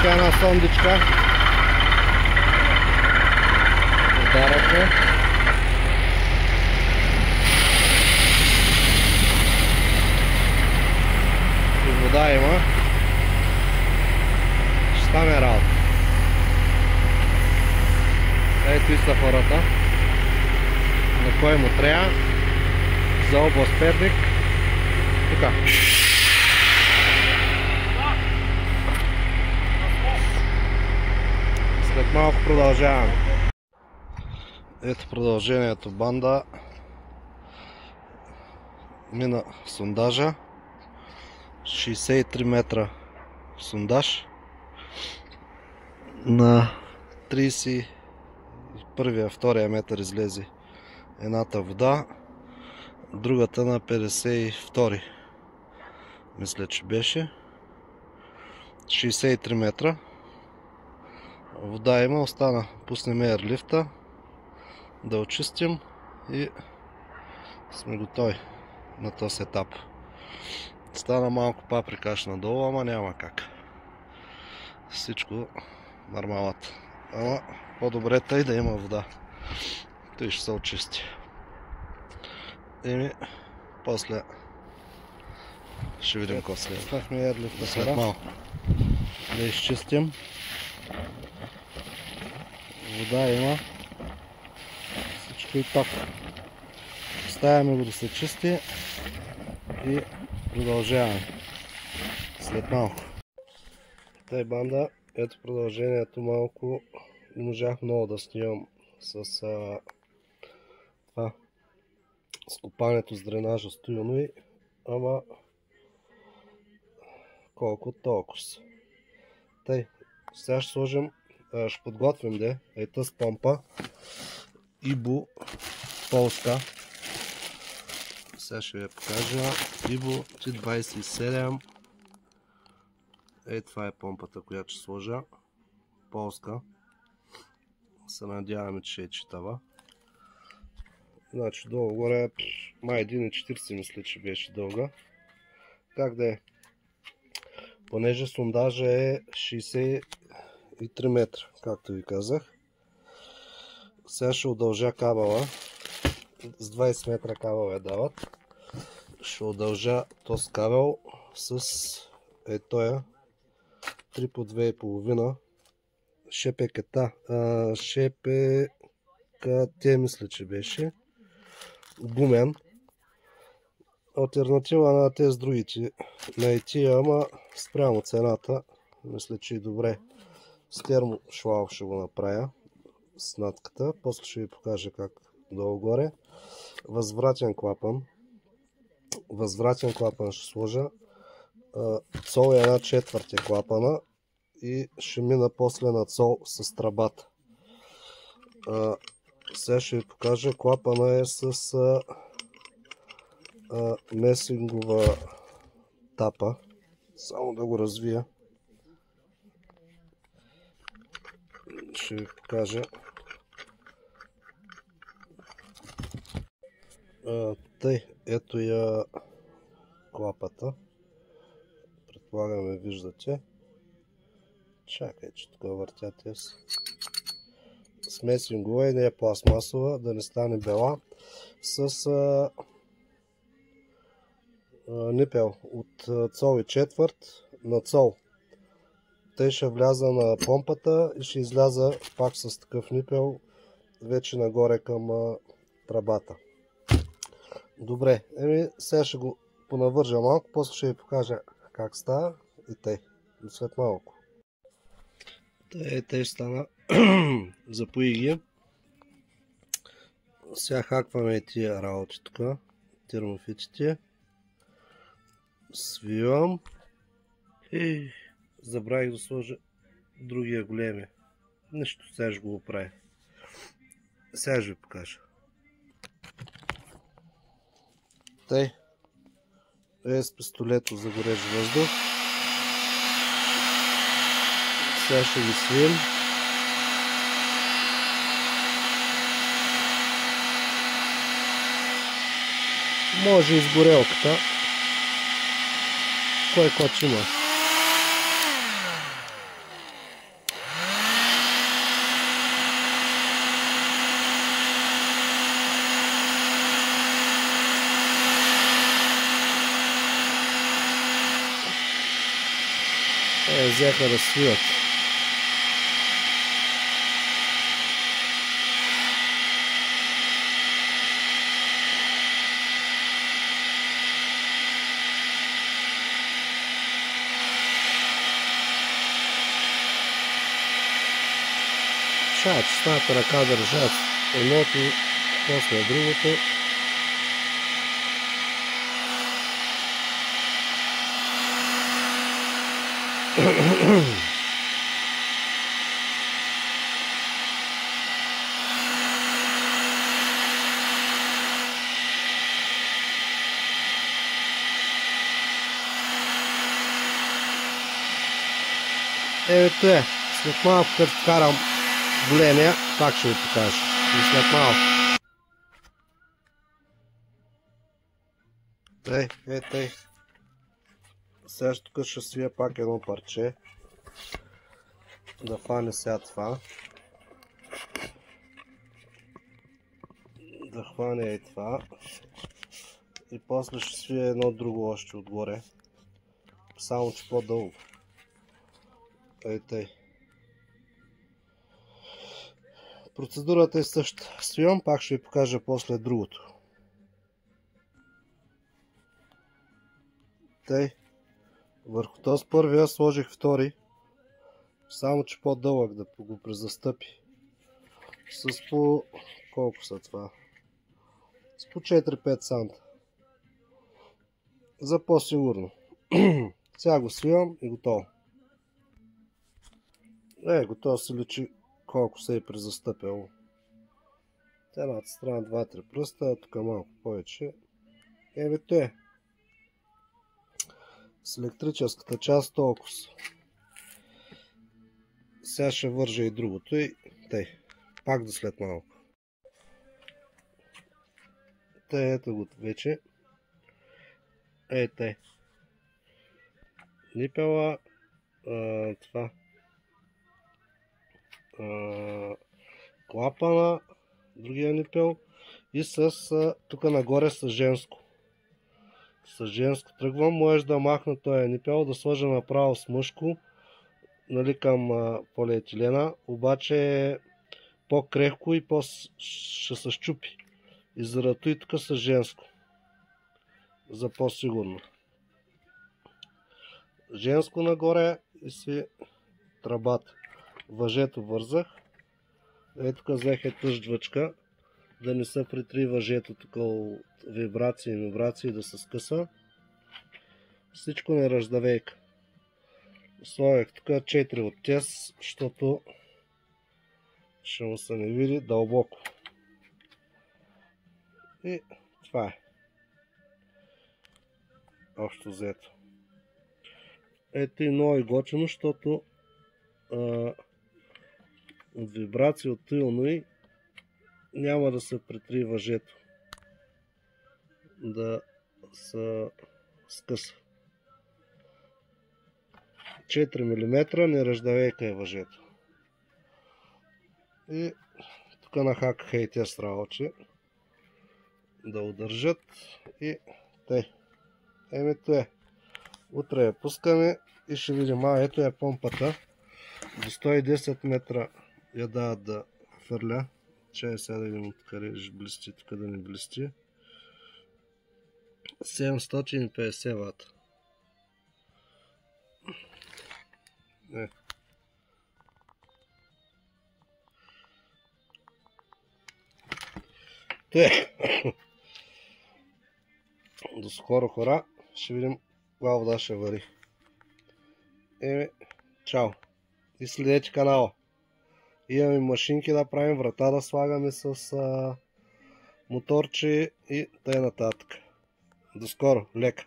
Тук една сондичка. Ударахме. И вода има. Ще стане работа. Ето и са хората. На кой му трябва. За област Перник. Тука. След малко продължаваме. Ето продължението банда. Мина сондажа. 63 метра сондаж. На 31-я, втория метър излезе едната вода. Другата на 52, мисля, че беше 63 метра вода има. Остана, пуснем ерлифта да очистим и сме готови на този етап. Стана малко паприкаш надолу, ама няма как, всичко нормалата. Ама по-добре тъй да има вода, той ще се очисти. И после ще видим какво следва. Пахме ерлифта след малко да изчистим. Вода има, всичко и ток. Ставяме го да се чисти и продължаваме след малко. Тъй банда, ето продължението. Малко не можах много да снимам с това скопането с дренажа стоилно и, ама колко толкова. Тъй, сега ще сложим, ще подготвим с помпа Ибо полска. Сега ще ви я покажа. Ибо T27. Това е помпата, която ще сложа. Полска. Се надяваме, че е читава. Значи долу-горе май 1,40 мисля, че беше дълга. Как да е? Понеже сондажа е 63 метра, както ви казах. Сега ще удължа кабела. С 20 метра кабел я дават. Ще удължа този кабел с тоя 3 по 2,5 шепеката. Шепеката мисля, че беше гумен. Алтернатива на тези другите найтия, ама спрямо цената мисля, че и добре. С термошлав ще го направя с натката. После ще ви покажа как долу-горе. Възвратен клапан. Възвратен клапан ще сложа. Цол е 1/4 е клапана и ще мина после на цол с тръбата. Сега ще ви покажа. Клапана е с месингова тапа. Само да го развия. Ще ви покажа. Тъй, ето я клапата. Предполагаме, виждате. Чакай, че тук въртя тези. Смесингова и не е пластмасова, да не стане бела. С нипел от цол и четвърт на цол. Те ще вляза на помпата и ще изляза пак с такъв нипел вече нагоре към тръбата. Добре, сега ще го понавържа малко, после ще ви покажа как става и тъй. След малко. Тъй стана. Запои ги. Сега хакваме и тия работи тук. Термофитите. Свивам. И забравих да сложа другия големия. Нещо сега ще го оправя. Сега ще ви покажа. Тъй. С пистолето за горещ въздух. Сега ще ги свием. Може и с горелката. Кой коч има. Взеха да свият. Шат, с едната ръка държат едното, после другото. Ето е, след малко като карам големия, пак ще ви покажа. И след малко. Ей. Сега тук ще свия пак едно парче. Да фане сега това. Да хване и това. И после ще свия едно друго още отгоре. Само че по-дълго. Ей тъй. Процедурата е същата. Свивам, пак ще ви покажа после другото. Тъй. Върху този първия сложих втори. Само че по-дълъг да го презастъпи. С по... колко са това? С по 4-5 санта. За по-сигурно. Сега го свивам и готово. Готово се личи колко се е презастъпило. Едната страна 2-3 пръста, тук малко повече. Ето е. С електрическата част толкова. Сега ще вържа и другото и тъй. Пак до след малко. Тъй, ето го вече. Тъй. Нипела, това. Клапана, другия нипел и с тук нагоре с женско. С женско тръгвам, можеш да махна този нипел, да сложа направо с мъжко, нали, към полиетилена, обаче е по-крехко и ще се щупи. И заради и тук с женско. За по-сигурно. Женско нагоре и си тръбата. Въжето вързах. Тук взех тъждвачка, да не се притри въжето тук от вибрации да се скъса. Всичко не раздавейка. Сложих тук 4 от тез, защото ще му се не види дълбоко. И това е. Общо взето. Ето и много и готино, защото от вибрации от тилно и няма да се притри въжето. Да се скъса. 4 мм не раздавейка е въжето. И тук нахакаха и тези стралчи да удържат и тъй. Ето е. Утре я пускаме и ще видим. Ето е помпата. До 110 метра я дават да хвърля. Чай сега да видим откъде ще блести, тук да не блести. 750 вата. До скоро, хора. Ще видим каква вода ще вари. Чао. И следете канала. Имаме машинки да правим, врата да слагаме с моторче и т.н. До скоро. Лека.